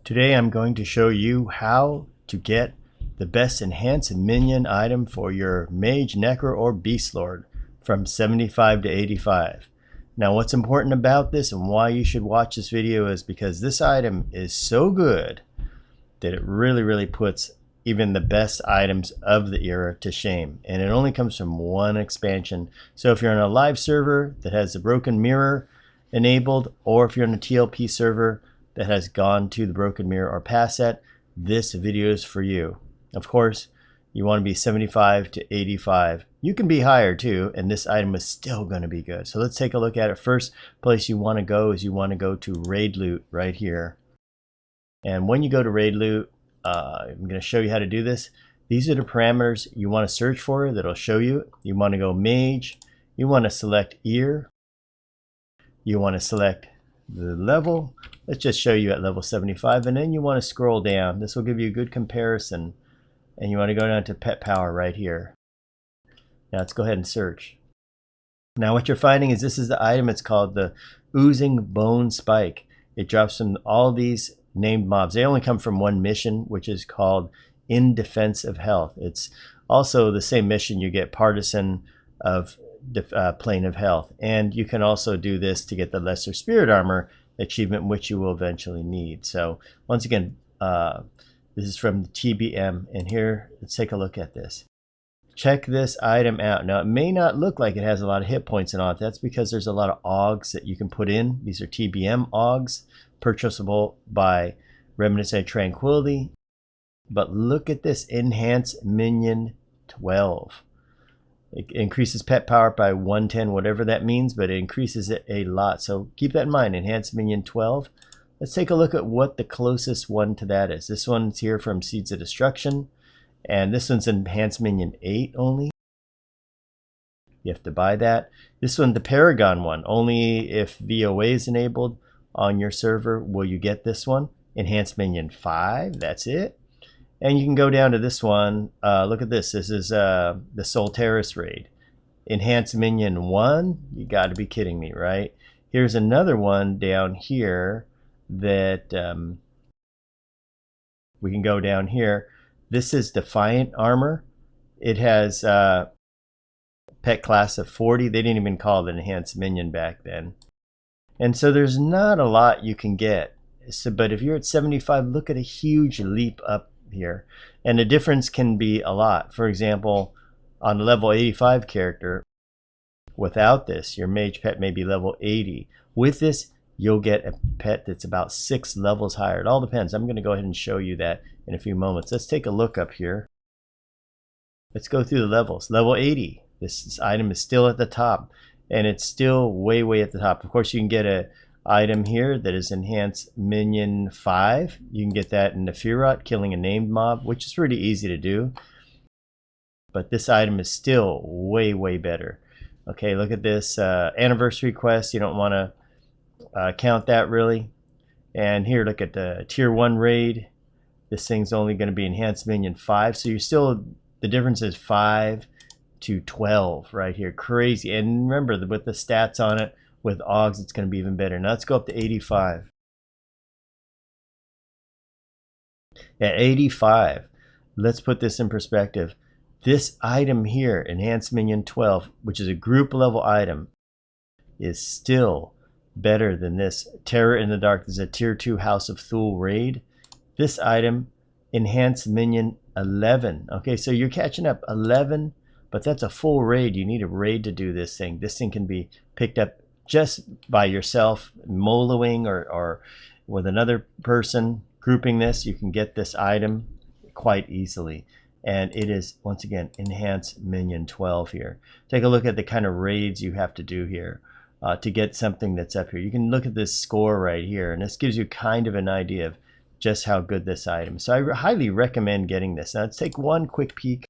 Today I'm going to show you how to get the best Enhanced Minion item for your Mage, Necro, or Beastlord from 75 to 85. Now what's important about this and why you should watch this video is because this item is so good that it really puts even the best items of the era to shame. And it only comes from one expansion. So if you're on a live server that has the Broken Mirror enabled, or if you're on a TLP server that has gone to the Broken Mirror or past that, this video is for you. Of course, you want to be 75 to 85. You can be higher too, and this item is still going to be good. So let's take a look at it. First place you want to go is you want to go to Raid Loot right here. And when you go to Raid Loot, I'm going to show you how to do this. These are the parameters you want to search for that'll show you. You want to go Mage. You want to select Ear. You want to select the level. Let's just show you at level 75, and then you want to scroll down. This will give you a good comparison, and you want to go down to Pet Power right here. Now let's go ahead and search. Now what you're finding is this is the item. It's called the Oozing Bone Spike. It drops from all these named mobs. They only come from one mission, which is called In Defense of Health. It's also the same mission you get Partisan of Plane of Health, and you can also do this to get the Lesser Spirit Armor achievement, which you will eventually need. So once again, this is from the TBM, and here let's take a look at this. Check this item out. Now it may not look like it has a lot of hit points and all that. That's because there's a lot of augs that you can put in. These are TBM augs, purchasable by Remnants of Tranquility. But look at this Enhanced Minion 12. It increases pet power by 110, whatever that means, but it increases it a lot. So keep that in mind, Enhanced Minion 12. Let's take a look at what the closest one to that is. This one's here from Seeds of Destruction, and this one's Enhanced Minion 8 only. You have to buy that. This one, the Paragon one, only if VOA is enabled on your server will you get this one. Enhanced Minion 5, that's it. And you can go down to this one. Look at this. This is the Soul Terrace raid. Enhanced Minion 1. You got to be kidding me, right? Here's another one down here that we can go down here. This is Defiant Armor. It has pet class of 40. They didn't even call it Enhanced Minion back then. And so there's not a lot you can get. So, but if you're at 75, look at a huge leap up here, and the difference can be a lot. For example, on the level 85 character, without this, your mage pet may be level 80. With this, you'll get a pet that's about 6 levels higher. It all depends. I'm going to go ahead and show you that in a few moments. Let's take a look up here. Let's go through the levels. Level 80, this item is still at the top, and it's still way at the top. Of course, you can get a item here that is Enhanced Minion 5. You can get that in the Firot, killing a named mob, which is pretty easy to do. But this item is still way better. Okay, look at this anniversary quest. You don't want to count that really. And here, look at the tier 1 raid. This thing's only going to be Enhanced Minion 5. So you're still, the difference is 5 to 12 right here. Crazy. And remember, with the stats on it, with augs, it's going to be even better. Now let's go up to 85. At 85, let's put this in perspective. This item here, Enhanced Minion 12, which is a group level item, is still better than this Terror in the Dark. This is a tier 2 House of Thule raid. This item, Enhanced Minion 11. Okay, so you're catching up 11, but that's a full raid. You need a raid to do this thing. This thing can be picked up just by yourself, moloing or with another person grouping this. You can get this item quite easily, and it is once again Enhanced Minion 12 here. Take a look at the kind of raids you have to do here to get something that's up here. You can look at this score right here, and this gives you kind of an idea of just how good this item is. So I highly recommend getting this. Now let's take one quick peek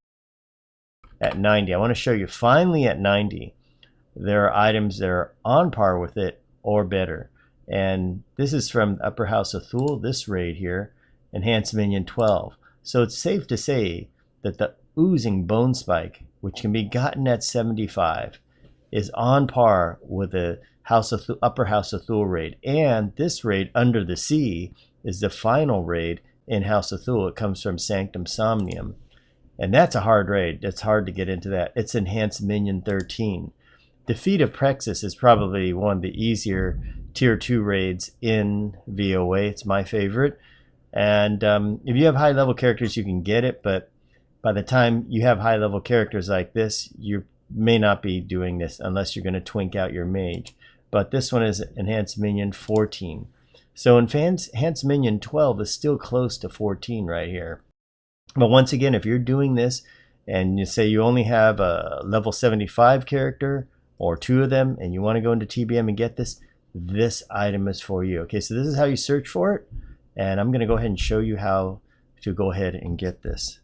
at 90. I want to show you finally at 90 there are items that are on par with it or better. And this is from Upper House of Thule, this raid here, Enhanced Minion 12. So it's safe to say that the Oozing Bone Spike, which can be gotten at 75, is on par with the Upper House of Thule raid. And this raid, Under the Sea, is the final raid in House of Thule. It comes from Sanctum Somnium. And that's a hard raid. It's hard to get into that. It's Enhanced Minion 13. Defeat of Praxis is probably one of the easier tier 2 raids in VOA. It's my favorite. And if you have high level characters, you can get it. But by the time you have high level characters like this, you may not be doing this unless you're going to twink out your mage. But this one is Enhanced Minion 14. So Enhanced Minion 12 is still close to 14 right here. But once again, if you're doing this and you say you only have a level 75 character or 2 of them and you want to go into TBM and get this, this item is for you. Okay, so this is how you search for it. And I'm going to go ahead and show you how to go ahead and get this.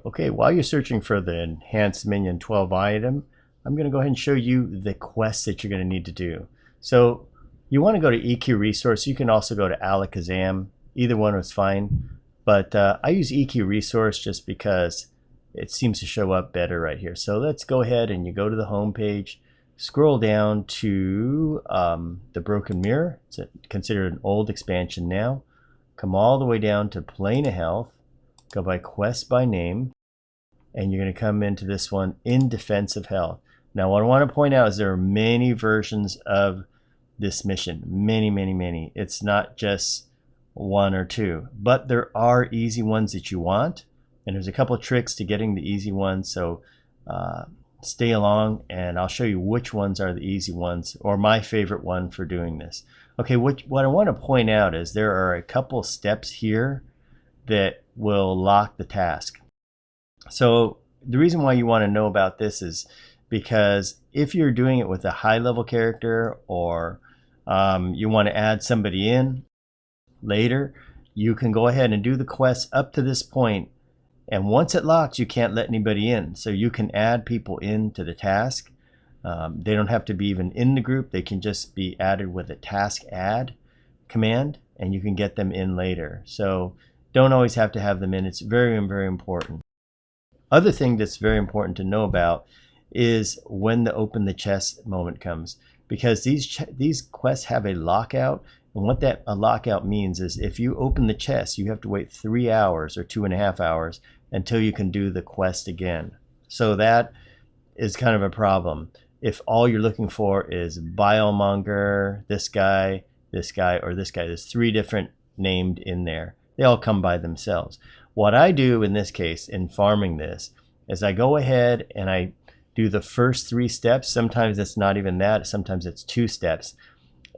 Okay, while you're searching for the Enhanced Minion 12 item, I'm going to go ahead and show you the quests that you're going to need to do. So you want to go to EQ Resource. You can also go to Alakazam. Either one is fine. But I use EQ Resource just because it seems to show up better right here. So let's go ahead and you go to the home page, scroll down to the Broken Mirror. It's considered an old expansion now. Come all the way down to Plane of Health, go by quest by name, and you're going to come into this one, In Defense of Health. Now what I want to point out is there are many versions of this mission. Many. It's not just 1 or 2, but there are easy ones that you want, and there's a couple of tricks to getting the easy ones. So stay along and I'll show you which ones are the easy ones, or my favorite one for doing this. Okay, what I want to point out is there are a couple steps here that will lock the task. So the reason why you want to know about this is because if you're doing it with a high level character, or you want to add somebody in later, you can go ahead and do the quest up to this point, and once it locks, you can't let anybody in. So you can add people into the task. They don't have to be even in the group. They can just be added with a task add command, and you can get them in later. So don't always have to have them in. It's very important. Other thing that's very important to know about is when the open the chest moment comes, because these quests have a lockout. And what a lockout means is if you open the chest, you have to wait 3 hours or 2.5 hours until you can do the quest again. So that is kind of a problem. If all you're looking for is Biomonger, this guy, or this guy, there's 3 different named in there. They all come by themselves. What I do in this case, in farming this, is I go ahead and I do the first 3 steps. Sometimes it's not even that. Sometimes it's 2 steps.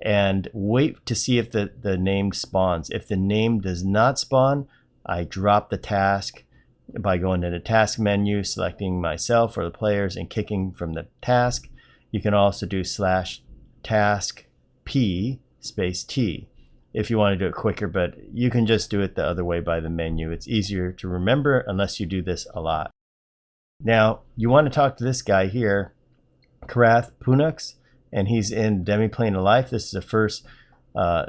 And wait to see if the name spawns. If the name does not spawn, I drop the task by going to the task menu, selecting myself or the players and kicking from the task. You can also do /task P space T if you want to do it quicker, but you can just do it the other way by the menu. It's easier to remember unless you do this a lot. Now you want to talk to this guy here, Karath Punux, and he's in Demiplane of Life. This is the first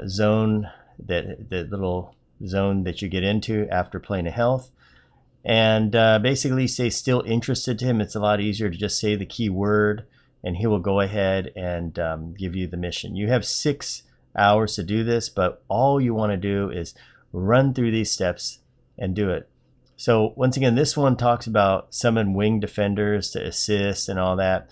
zone, the little zone that you get into after Plane of Health. And basically say still interested to him. It's a lot easier to just say the keyword and he will go ahead and give you the mission. You have 6 hours to do this, but all you want to do is run through these steps and do it. So once again, this one talks about summon winged defenders to assist and all that.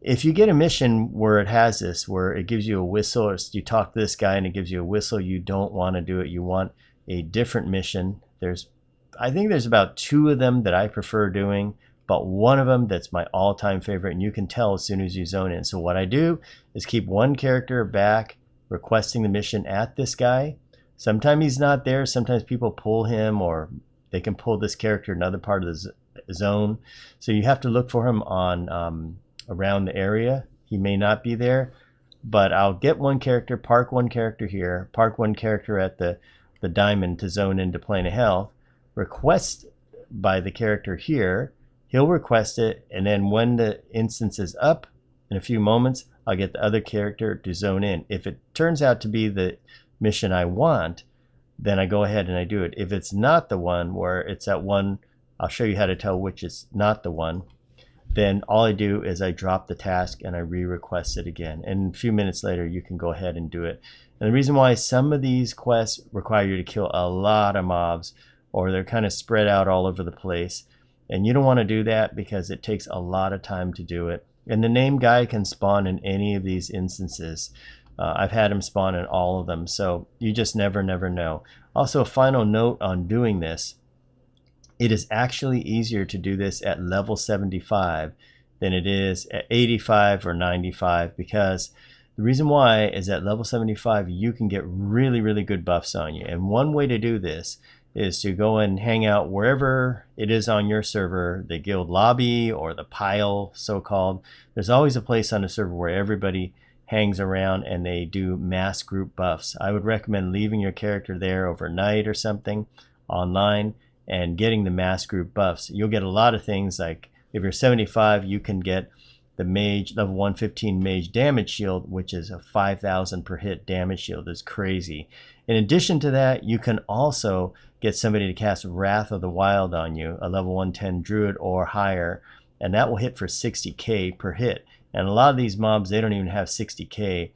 If you get a mission where it has this, where it gives you a whistle, or you talk to this guy and it gives you a whistle, you don't want to do it. You want a different mission. I think there's about 2 of them that I prefer doing, but one of them that's my all-time favorite, and you can tell as soon as you zone in. So what I do is keep one character back requesting the mission at this guy. Sometimes he's not there. Sometimes people pull him, or they can pull this character another part of the zone. So you have to look for him on around the area. He may not be there, but I'll get one character, park one character here, park one character at the diamond to zone into Plane of Health, request by the character here, he'll request it, and then when the instance is up in a few moments, I'll get the other character to zone in. If it turns out to be the mission I want, then I go ahead and I do it. If it's not the one, where it's at one, I'll show you how to tell which is not the one. Then all I do is I drop the task and I re-request it again. And a few minutes later, you can go ahead and do it. And the reason why some of these quests require you to kill a lot of mobs, or they're kind of spread out all over the place, and you don't want to do that because it takes a lot of time to do it. And the name guy can spawn in any of these instances. I've had him spawn in all of them, so you just never know. Also, a final note on doing this: it is actually easier to do this at level 75 than it is at 85 or 95, because the reason why is at level 75 you can get really good buffs on you. And one way to do this is to go and hang out wherever it is on your server, the guild lobby or the pile, so-called. There's always a place on the server where everybody hangs around and they do mass group buffs. I would recommend leaving your character there overnight or something online and getting the mass group buffs. You'll get a lot of things, like if you're 75, you can get the Mage level 115 Mage damage shield, which is a 5,000 per hit damage shield. It's crazy. In addition to that, you can also get somebody to cast Wrath of the Wild on you, a level 110 Druid or higher, and that will hit for 60k per hit. And a lot of these mobs, they don't even have 60k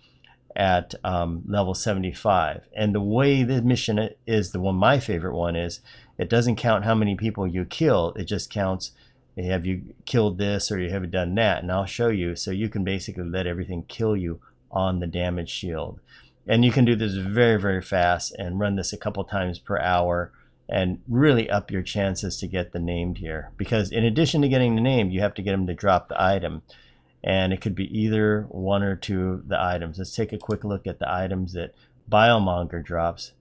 at level 75. And the way the mission is, the one, my favorite one is, it doesn't count how many people you kill, it just counts, have you killed this or you haven't done that, and I'll show you. So you can basically let everything kill you on the damage shield. And you can do this very fast and run this a couple times per hour and really up your chances to get the named here, because in addition to getting the named, you have to get them to drop the item, and it could be either one or two of the items. Let's take a quick look at the items that Biomonger drops.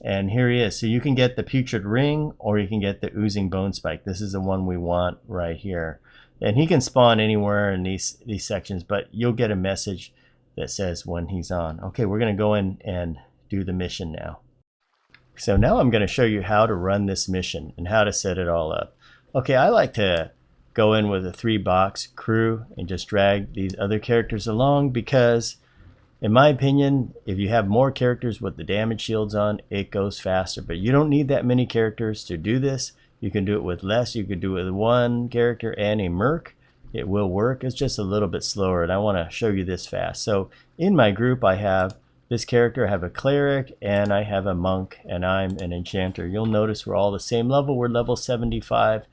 And here he is. So you can get the Putrid Ring or you can get the Oozing Bone Spike. This is the one we want right here. And he can spawn anywhere in these sections, but you'll get a message that says when he's on. Okay, we're going to go in and do the mission now. So now I'm going to show you how to run this mission and how to set it all up. Okay, I like to go in with a 3-box crew and just drag these other characters along, because in my opinion, if you have more characters with the damage shields on, it goes faster. But you don't need that many characters to do this. You can do it with less. You could do it with one character and a merc. It will work. It's just a little bit slower, and I want to show you this fast. So in my group, I have this character, I have a cleric, and I have a monk, and I'm an enchanter. You'll notice we're all the same level. We're level 75.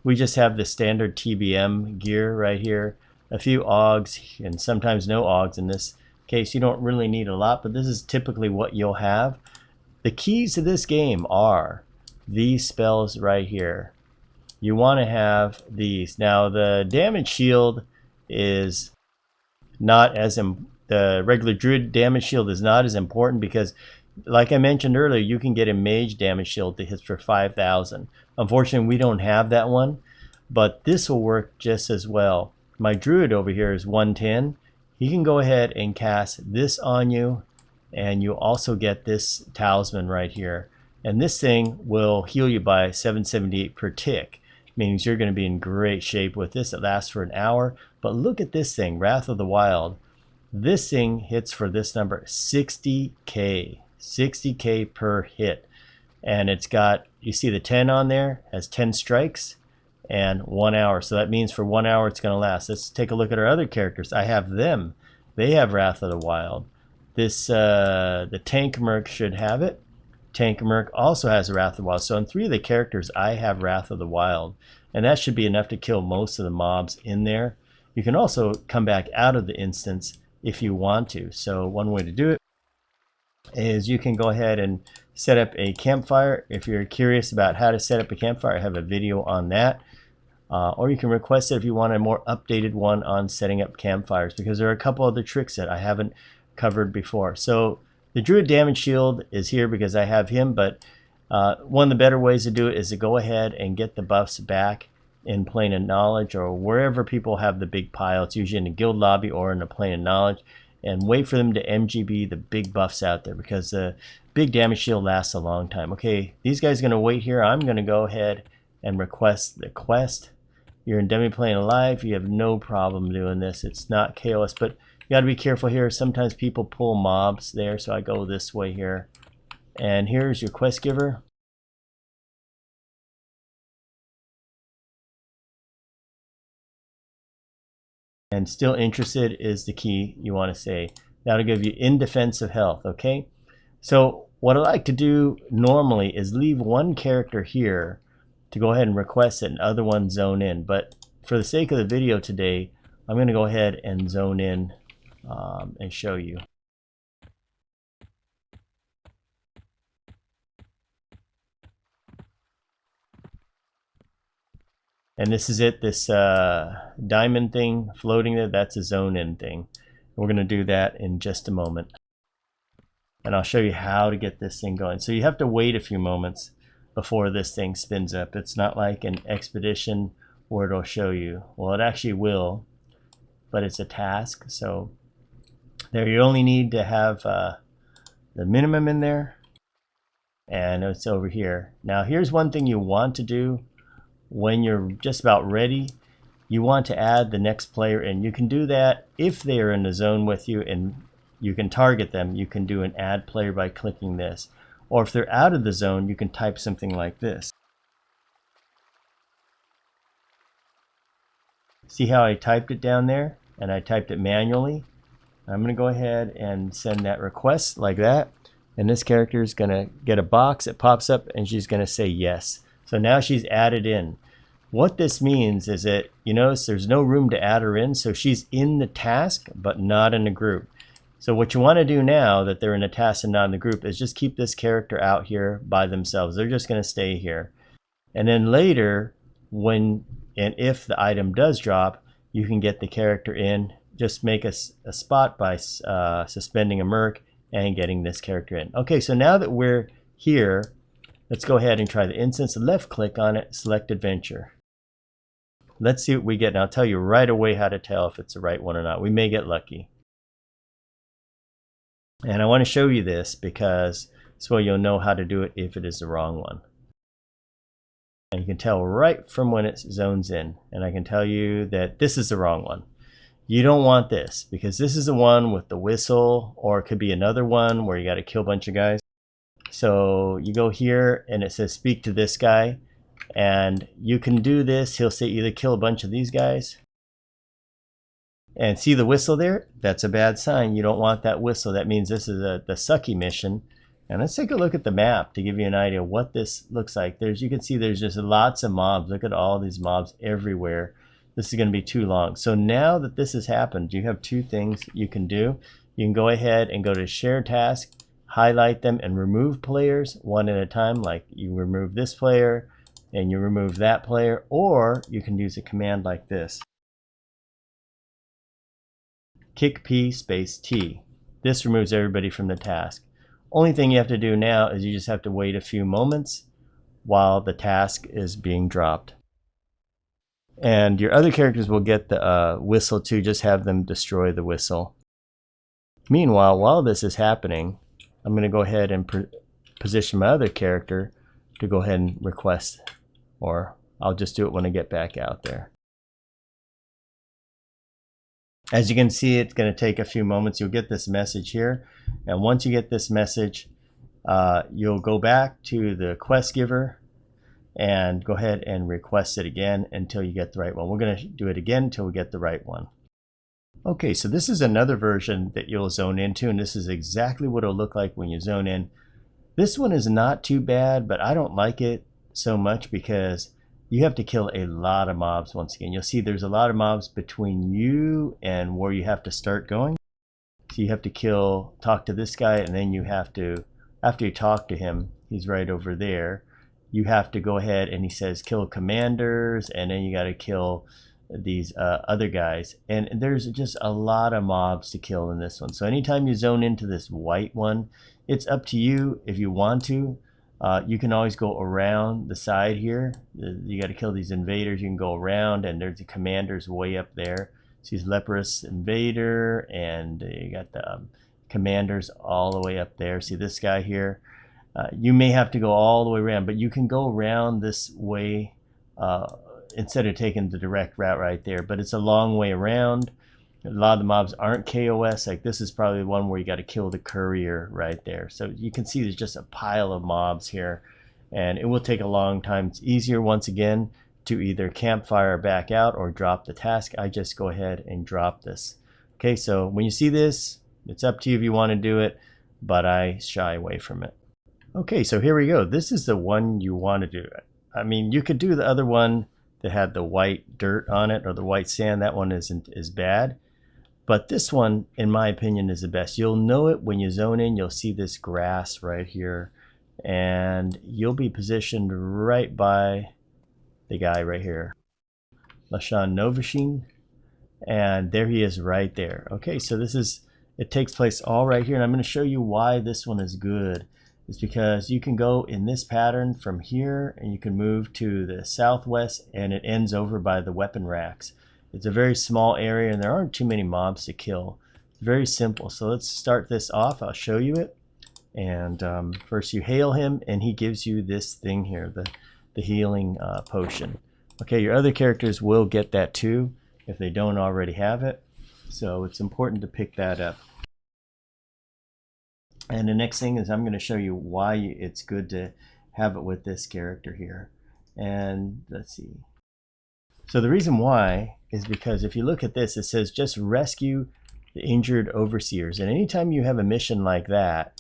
We just have the standard TBM gear right here, a few augs, and sometimes no augs. In this case, you don't really need a lot, but this is typically what you'll have. The keys to this game are these spells right here. You want to have these. Now, the damage shield is not as the regular Druid damage shield is not as important, because like I mentioned earlier, you can get a Mage damage shield that hits for 5,000. Unfortunately, we don't have that one, but this will work just as well. My Druid over here is 110. He can go ahead and cast this on you, and you also get this talisman right here. And this thing will heal you by 778 per tick, means you're going to be in great shape with this. It lasts for an hour. But look at this thing, Wrath of the Wild. This thing hits for this number, 60k. 60k per hit. And it's got, you see the 10 on there, has 10 strikes and 1 hour. So that means for 1 hour it's going to last. Let's take a look at our other characters. I have them. They have Wrath of the Wild. This the Tank Merc should have it. Tank Merc also has Wrath of the Wild. So on 3 of the characters, I have Wrath of the Wild, and that should be enough to kill most of the mobs in there. You can also come back out of the instance if you want to. So one way to do it is you can go ahead and set up a campfire. If you're curious about how to set up a campfire, I have a video on that. Or you can request it if you want a more updated one on setting up campfires, because there are a couple other tricks that I haven't covered before. So the Druid damage shield is here because I have him, but one of the better ways to do it is to go ahead and get the buffs back in Plane of Knowledge, or wherever people have the big pile. It's usually in the guild lobby or in the Plane of Knowledge, and wait for them to MGB the big buffs out there, because the big damage shield lasts a long time. Okay, these guys are going to wait here. I'm going to go ahead and request the quest. You're in Demiplane Alive, you have no problem doing this. It's not KOS, but you got to be careful here. Sometimes people pull mobs there, so I go this way here. And here's your quest giver. And still interested is the key you want to say. That'll give you in defensive health, okay? So what I like to do normally is leave one character here to go ahead and request it and other ones zone in. But for the sake of the video today, I'm going to go ahead and zone in and show you. And this is it, this diamond thing floating there, that's a zone in thing. We're going to do that in just a moment. And I'll show you how to get this thing going. So you have to wait a few moments before this thing spins up. It's not like an expedition where it'll show you. Well, it actually will, but it's a task. So there you only need to have the minimum in there, and it's over here. Now here's one thing you want to do when you're just about ready. You want to add the next player in. You can do that if they are in the zone with you and you can target them. You can do an add player by clicking this. Or if they're out of the zone, you can type something like this. See how I typed it down there? And I typed it manually. I'm going to go ahead and send that request like that. And this character is going to get a box. It pops up and she's going to say yes. So now she's added in. What this means is that you notice there's no room to add her in. So she's in the task, but not in the group. So what you want to do now that they're in a task and not in the group is just keep this character out here by themselves. They're just going to stay here. And then later, when and if the item does drop, you can get the character in. Just make a spot by suspending a merc and getting this character in. Okay, so now that we're here, let's go ahead and try the instance. Left click on it, select adventure. Let's see what we get. And I'll tell you right away how to tell if it's the right one or not. We may get lucky. And I want to show you this because so you'll know how to do it if it is the wrong one. And you can tell right from when it zones in. And I can tell you that this is the wrong one. You don't want this because this is the one with the whistle, or it could be another one where you got to kill a bunch of guys. So you go here and it says speak to this guy, and you can do this. He'll say either kill a bunch of these guys. And see the whistle there? That's a bad sign. You don't want that whistle. That means this is the sucky mission. And let's take a look at the map to give you an idea of what this looks like. You can see there's just lots of mobs. Look at all these mobs everywhere. This is going to be too long. So now that this has happened, you have two things you can do. You can go ahead and go to share task, highlight them, and remove players one at a time. Like you remove this player and you remove that player, or you can use a command like this. Kick P space T. This removes everybody from the task. Only thing you have to do now is you just have to wait a few moments while the task is being dropped. And your other characters will get the whistle too. Just have them destroy the whistle. Meanwhile, while this is happening, I'm going to go ahead and position my other character to go ahead and request, or I'll just do it when I get back out there. As you can see, it's going to take a few moments. You'll get this message here. And once you get this message, you'll go back to the quest giver and go ahead and request it again until you get the right one. We're going to do it again until we get the right one. Okay, so this is another version that you'll zone into, and this is exactly what it'll look like when you zone in. This one is not too bad, but I don't like it so much because you have to kill a lot of mobs once again. You'll see there's a lot of mobs between you and where you have to start going. So you have to talk to this guy, and then you have to, after you talk to him, he's right over there. You have to go ahead and he says kill commanders, and then you got to kill these other guys. And there's just a lot of mobs to kill in this one. So anytime you zone into this white one, it's up to you if you want to. You can always go around the side here. You got to kill these invaders. You can go around, and there's the commanders way up there. So he's leprous invader, and you got the commanders all the way up there. See this guy here? You may have to go all the way around, but you can go around this way instead of taking the direct route right there. But it's a long way around. A lot of the mobs aren't KOS. Like this is probably the one where you got to kill the courier right there. So you can see there's just a pile of mobs here, and it will take a long time. It's easier once again to either campfire back out or drop the task. I just go ahead and drop this. Okay, so when you see this, It's up to you if you want to do it, but I shy away from it. Okay, so here we go. This is the one you want to do. I mean, you could do the other one that had the white dirt on it or the white sand. That one isn't as bad. But this one, in my opinion, is the best. You'll know it when you zone in. You'll see this grass right here. And you'll be positioned right by the guy right here. Lashan Novashin. And there he is right there. Okay, so it takes place all right here. And I'm going to show you why this one is good. It's because you can go in this pattern from here and you can move to the southwest and it ends over by the weapon racks. It's a very small area and there aren't too many mobs to kill. It's very simple. So let's start this off. I'll show you it. And first you hail him and he gives you this thing here, the healing potion. Okay, your other characters will get that too if they don't already have it. So it's important to pick that up. And the next thing is I'm going to show you why it's good to have it with this character here. And let's see. So the reason why is because if you look at this, it says just rescue the injured overseers. And anytime you have a mission like that,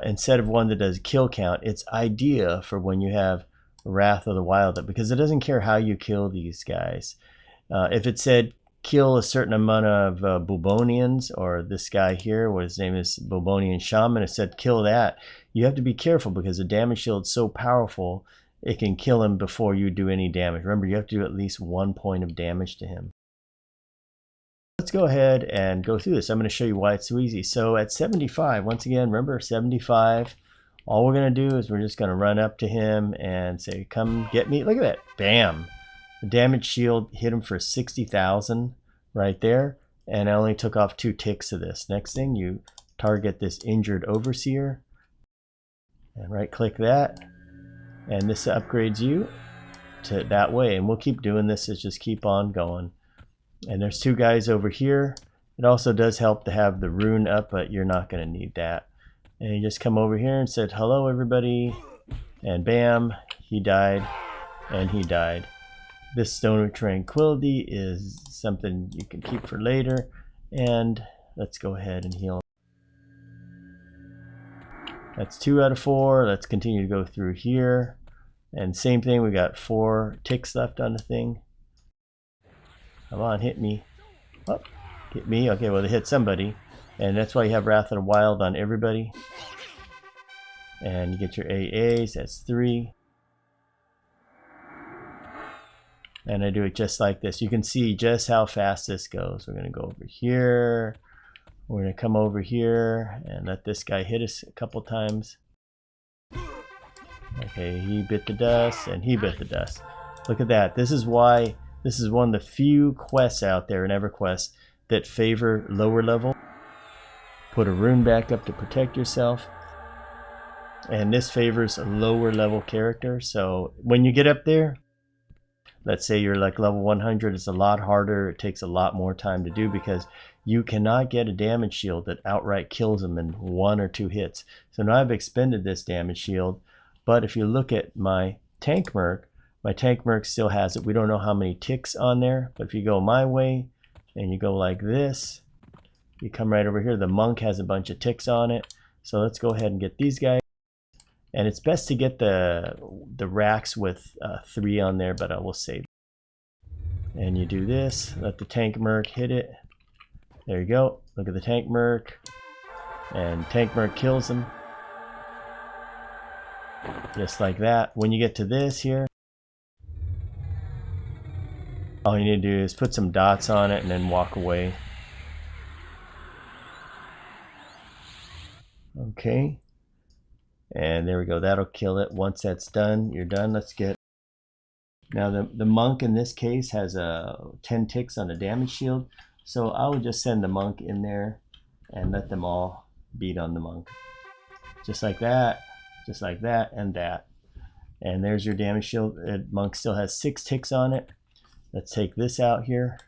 instead of one that does kill count, it's idea for when you have Wrath of the Wild, because it doesn't care how you kill these guys. If it said kill a certain amount of Bubonians, or this guy here, what his name is, Bubonian Shaman, it said kill that, you have to be careful because the damage shield is so powerful it can kill him before you do any damage. Remember, you have to do at least 1 point of damage to him. Let's go ahead and go through this. I'm going to show you why it's so easy. So at 75, once again, remember 75, all we're going to do is we're just going to run up to him and say, come get me. Look at that. Bam. The damage shield hit him for 60,000 right there. And I only took off 2 ticks of this. Next thing, you target this injured overseer and right click that. And this upgrades you to that way. And we'll keep doing this. Is just keep on going. And there's 2 guys over here. It also does help to have the rune up, but you're not going to need that. And you just come over here and said, hello, everybody. And bam, he died. And he died. This Stone of Tranquility is something you can keep for later. And let's go ahead and heal. That's 2 out of 4. Let's continue to go through here. And same thing, we got 4 ticks left on the thing. Come on, hit me. Oh, hit me. Okay, well, they hit somebody. And that's why you have Wrath of the Wild on everybody. And you get your AAs. That's 3. And I do it just like this. You can see just how fast this goes. We're going to go over here. We're going to come over here and let this guy hit us a couple times. Okay, he bit the dust and he bit the dust. Look at that. This is why this is one of the few quests out there in EverQuest that favor lower level. Put a rune back up to protect yourself. And this favors a lower level character. So when you get up there, let's say you're like level 100, it's a lot harder. It takes a lot more time to do because you cannot get a damage shield that outright kills them in 1 or 2 hits. So now I've expended this damage shield. But if you look at my tank merc still has it. We don't know how many ticks on there. But if you go my way and you go like this, you come right over here. The monk has a bunch of ticks on it. So let's go ahead and get these guys. And it's best to get the racks with 3 on there, but I will save. And you do this, let the tank merc hit it. There you go. Look at the tank merc. And tank merc kills him. Just like that. When you get to this here, all you need to do is put some dots on it and then walk away. Okay. And there we go. That'll kill it. Once that's done, you're done. Let's get... Now the monk in this case has 10 ticks on the damage shield. So I will just send the monk in there and let them all beat on the monk. Just like that, and that. And there's your damage shield. The monk still has 6 ticks on it. Let's take this out here.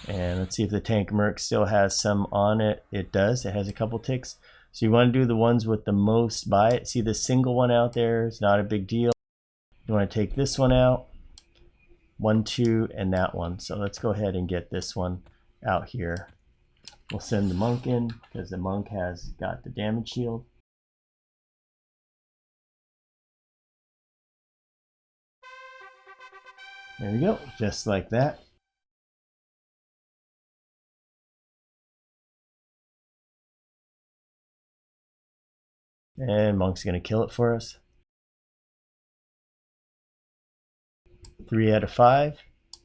And let's see if the tank merc still has some on it. It does. It has a couple ticks. So you want to do the ones with the most by it. See the single one out there? It's not a big deal. You want to take this one out, 1, 2, and that one. So let's go ahead and get this one out here. We'll send the monk in because the monk has got the damage shield. There we go, just like that. And monk's going to kill it for us. 3 out of 5.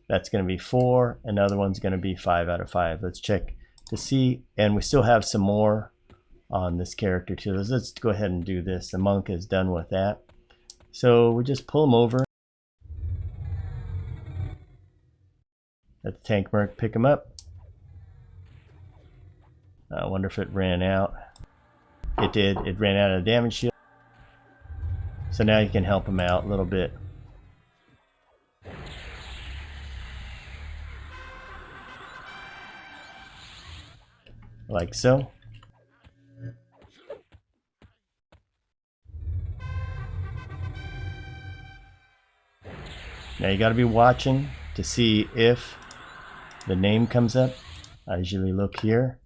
That's going to be 4. Another one's going to be 5 out of 5. Let's check to see. And we still have some more on this character too. Let's go ahead and do this. The monk is done with that. So we just pull him over. Let the tank merc pick him up. I wonder if it ran out. It did. It ran out of damage shield. So now you can help him out a little bit. Like so. Now you got to be watching to see if the name comes up. I usually look here.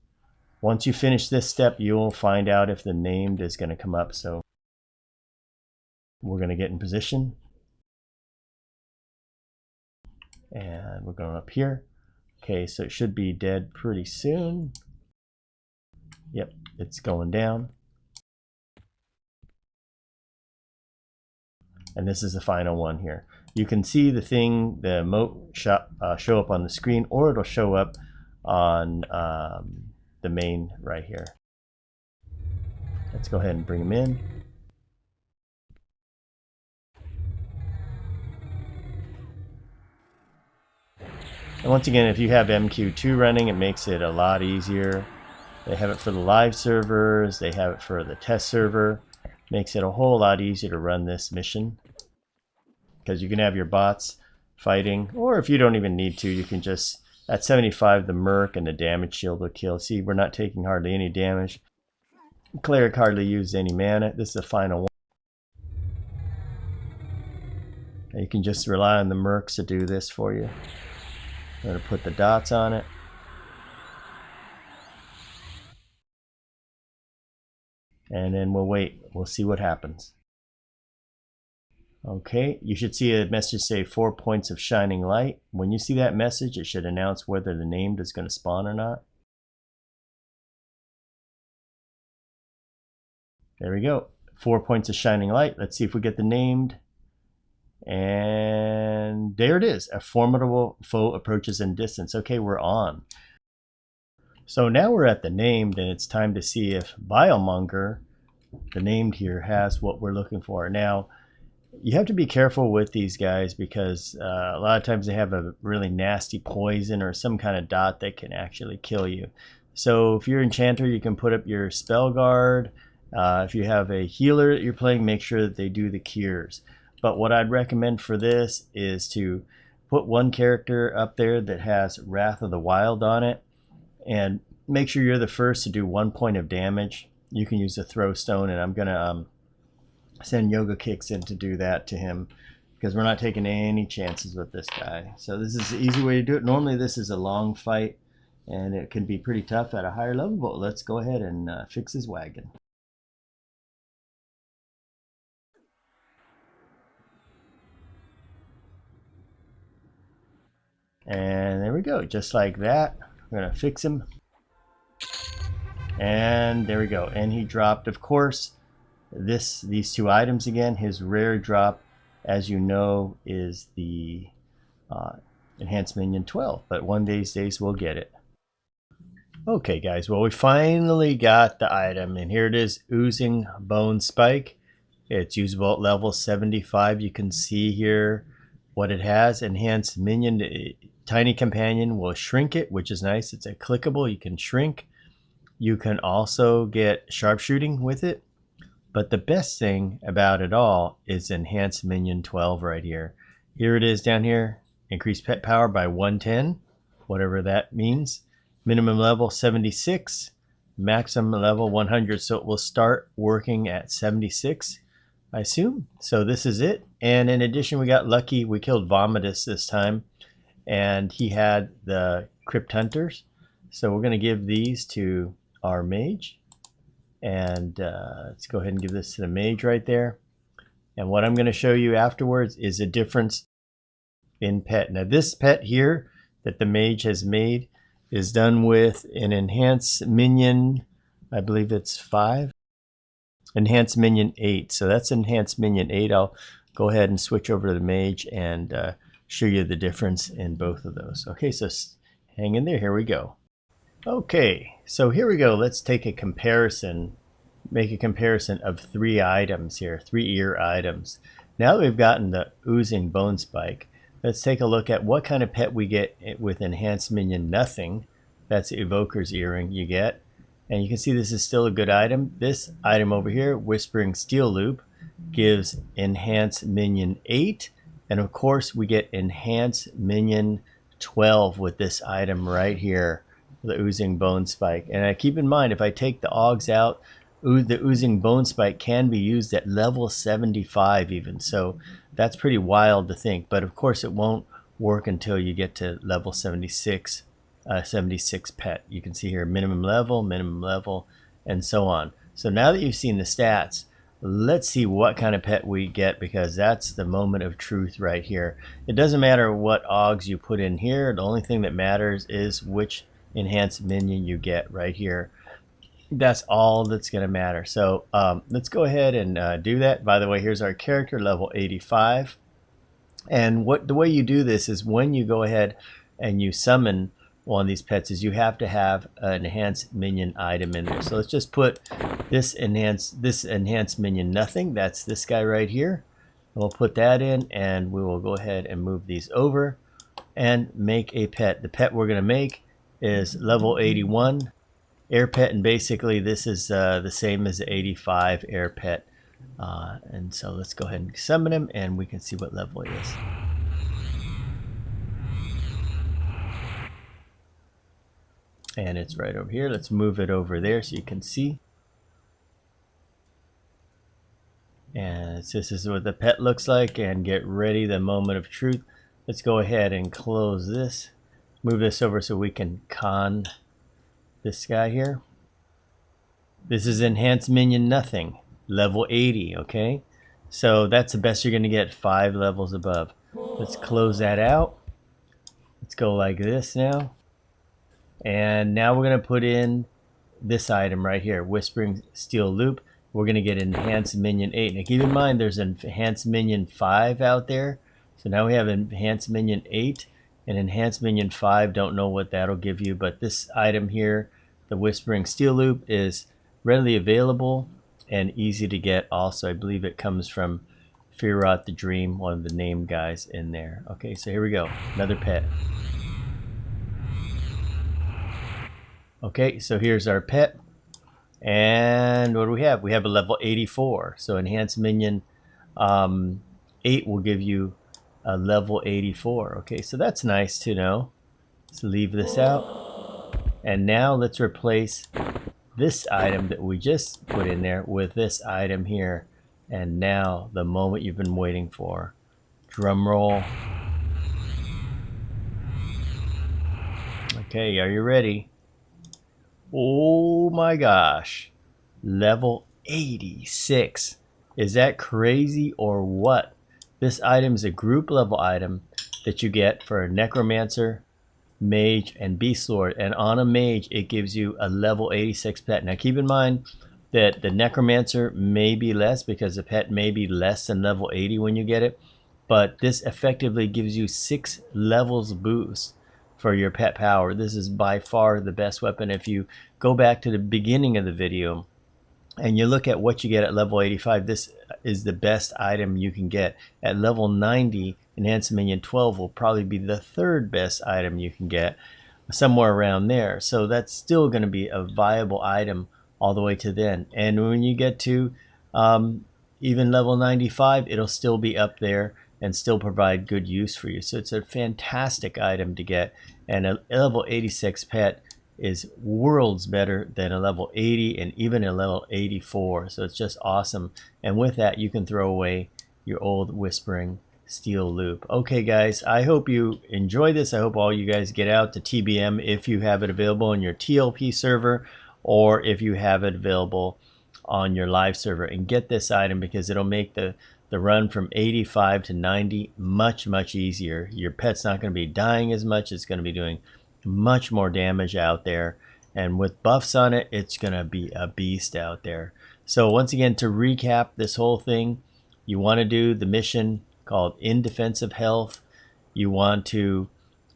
Once you finish this step, you will find out if the named is going to come up. So we're going to get in position. And we're going up here. Okay, so it should be dead pretty soon. Yep, it's going down. And this is the final one here. You can see the thing, the emote show up on the screen, or it'll show up on the main right here. Let's go ahead and bring them in. And once again, if you have MQ2 running, it makes it a lot easier. They have it for the live servers, they have it for the test server. Makes it a whole lot easier to run this mission, because you can have your bots fighting, or if you don't even need to, you can just, at 75, the merc and the damage shield will kill. See, we're not taking hardly any damage. Cleric hardly used any mana. This is the final one. And you can just rely on the mercs to do this for you. I'm going to put the dots on it. And then we'll wait. We'll see what happens. Okay, you should see a message say 4 points of shining light. When you see that message, it should announce whether the named is going to spawn or not. There we go. 4 points of shining light. Let's see if we get the named. And there it is. A formidable foe approaches in distance. Okay, we're on. So now we're at the named, and it's time to see if Biomonger, the named here, has what we're looking for. Now, you have to be careful with these guys because a lot of times they have a really nasty poison or some kind of dot that can actually kill you. So if you're enchanter, you can put up your spell guard. If you have a healer that you're playing, make sure that they do the cures. But what I'd recommend for this is to put one character up there that has Wrath of the Wild on it, and make sure you're the first to do 1 point of damage. You can use a throw stone, and I'm gonna send Yoga Kicks in to do that to him, because we're not taking any chances with this guy. So this is the easy way to do it. Normally this is a long fight, and it can be pretty tough at a higher level, but let's go ahead and fix his wagon. And there we go, just like that. We're gonna fix him. And there we go. And he dropped, of course, these two items again. His rare drop, as you know, is the Enhanced Minion 12. But one of these days we'll get it. Okay, guys. Well, we finally got the item, and here it is, Oozing Bone Spike. It's usable at level 75. You can see here what it has. Enhanced Minion, Tiny Companion will shrink it, which is nice. It's a clickable. You can shrink. You can also get sharpshooting with it. But the best thing about it all is Enhanced Minion 12 right here. Here it is down here. Increase pet power by 110, whatever that means. Minimum level 76, maximum level 100. So it will start working at 76. I assume. So this is it. And in addition, we got lucky. We killed Vomitus this time, and he had the Crypt Hunters. So we're going to give these to our mage. And let's go ahead and give this to the mage right there. And what I'm going to show you afterwards is a difference in pet. Now this pet here that the mage has made is done with an Enhanced Minion, I believe it's 5. Enhanced Minion 8. So that's Enhanced Minion 8. I'll go ahead and switch over to the mage and show you the difference in both of those. Okay, so hang in there. Here we go. Okay, so here we go. Let's take a comparison, make a comparison of 3 items here, 3 ear items. Now that we've gotten the Oozing Bone Spike, let's take a look at what kind of pet we get with Enhanced Minion Nothing. That's Evoker's Earring you get. And you can see this is still a good item. This item over here, Whispering Steel Loop, gives Enhanced Minion 8. And of course, we get Enhanced Minion 12 with this item right here, the Oozing Bone Spike. And keep in mind, if I take the Augs out, the Oozing Bone Spike can be used at level 75 even. So that's pretty wild to think. But of course, it won't work until you get to level 76. 76 pet. You can see here minimum level, and so on. So now that you've seen the stats, let's see what kind of pet we get, because that's the moment of truth right here. It doesn't matter what Augs you put in here. The only thing that matters is which Enhanced Minion you get right here. That's all that's going to matter. So let's go ahead and do that. By the way, here's our character, level 85. And the way you do this is when you go ahead and you summon one of these pets is you have to have an Enhanced Minion item in there. So let's just put this enhanced Minion Nothing. That's this guy right here. And we'll put that in, and we will go ahead and move these over and make a pet. The pet we're going to make is level 81 air pet, and basically this is the same as the 85 air pet. And so let's go ahead and summon him, and we can see what level he is. And it's right over here. Let's move it over there so you can see. And this is what the pet looks like. And get ready, the moment of truth. Let's go ahead and close this. Move this over so we can con this guy here. This is Enhanced Minion Nothing, level 80, okay? So that's the best you're going to get, 5 levels above. Let's close that out. Let's go like this now. And now we're going to put in this item right here, Whispering Steel Loop. We're going to get Enhanced Minion 8. Now keep in mind there's an Enhanced Minion 5 out there. So now we have Enhanced Minion 8 and Enhanced Minion 5. Don't know what that'll give you, but this item here, the Whispering Steel Loop, is readily available and easy to get. Also, I believe it comes from Fearot the Dream, one of the named guys in there. Okay, so here we go. Another pet. Okay, so here's our pet. And what do we have? We have a level 84. So Enhanced Minion 8 will give you a level 84. Okay, so that's nice to know. Let's leave this out. And now let's replace this item that we just put in there with this item here. And now the moment you've been waiting for. Drum roll. Okay, are you ready? Oh my gosh, level 86. Is that crazy or what? This item is a group level item that you get for a Necromancer, Mage, and Beastlord. And on a Mage, it gives you a level 86 pet. Now keep in mind that the Necromancer may be less because the pet may be less than level 80 when you get it. But this effectively gives you 6 levels boost for your pet power. This is by far the best weapon. If you go back to the beginning of the video and you look at what you get at level 85, this is the best item you can get. At level 90, Enhanced Minion 12 will probably be the 3rd best item you can get, somewhere around there. So that's still going to be a viable item all the way to then. And when you get to even level 95, it'll still be up there and still provide good use for you. So it's a fantastic item to get, and a level 86 pet is worlds better than a level 80 and even a level 84. So it's just awesome. And with that, you can throw away your old Whispering Steel loop. Okay guys, I hope you enjoy this. I hope all you guys get out to TBM if you have it available on your TLP server, or if you have it available on your live server, and get this item, because it'll make the run from 85 to 90 much easier. Your pet's not going to be dying as much. It's going to be doing much more damage out there, and with buffs on it, it's going to be a beast out there. So once again, to recap this whole thing, you want to do the mission called In Defense of Health. You want to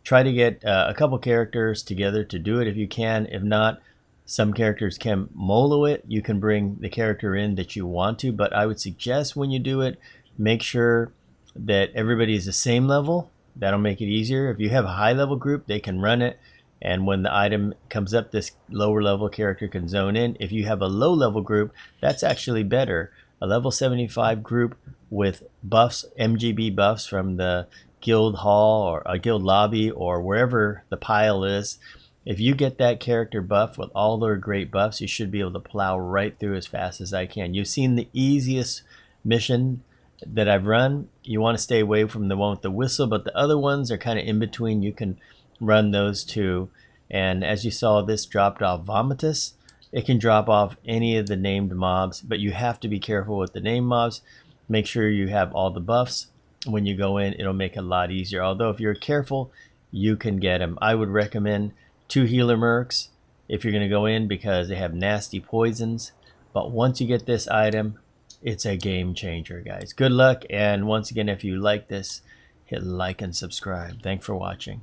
try to get a couple characters together to do it if you can. If not, some characters can molo it. You can bring the character in that you want to, but I would suggest when you do it, make sure that everybody is the same level. That'll make it easier. If you have a high level group, they can run it, and when the item comes up, this lower level character can zone in. If you have a low level group, that's actually better. A level 75 group with buffs, MGB buffs from the guild hall or a guild lobby or wherever the pile is. If you get that character buff with all their great buffs, you should be able to plow right through as fast as I can. You've seen the easiest mission that I've run. You want to stay away from the one with the whistle, but the other ones are kind of in between. You can run those too. And as you saw, this dropped off Vomitus. It can drop off any of the named mobs, but you have to be careful with the named mobs. Make sure you have all the buffs. When you go in, it'll make it a lot easier. Although if you're careful, you can get them. I would recommend 2 healer mercs if you're going to go in, because they have nasty poisons. But once you get this item, it's a game changer, guys. Good luck, and once again, if you like this, hit like and subscribe. Thanks for watching.